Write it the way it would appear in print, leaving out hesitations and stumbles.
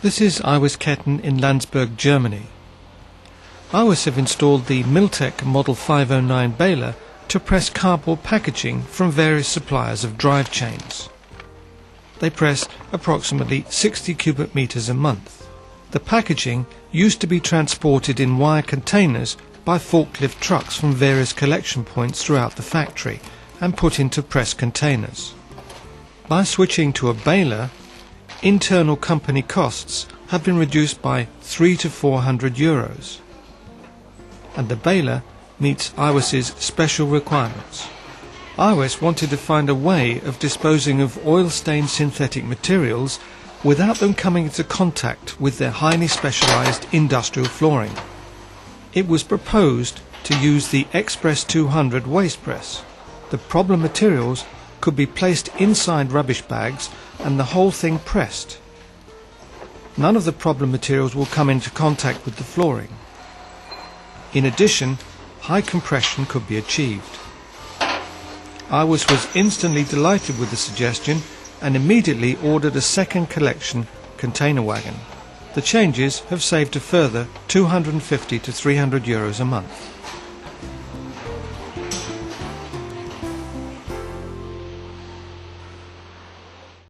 This is Iwis Ketten in Landsberg, Germany. Iwis have installed the Mil-tek Model 509 baler to press cardboard packaging from various suppliers of drive chains. They press approximately 60 cubic meters a month. The packaging used to be transported in wire containers by forklift trucks from various collection points throughout the factory and put into press containers. By switching to a baler, internal company costs have been reduced by 300 to 400 euros, and the baler meets Iwis's special requirements. Iwis wanted to find a way of disposing of oil-stained synthetic materials without them coming into contact with their highly specialized industrial flooring. It was proposed to use the Express 200 waste press. The problem materials could be placed inside rubbish bags and the whole thing pressed. None of the problem materials will come into contact with the flooring. In addition, high compression could be achieved. Iwis was instantly delighted with the suggestion and immediately ordered a second collection container wagon. The changes have saved a further 250 to 300 euros a month.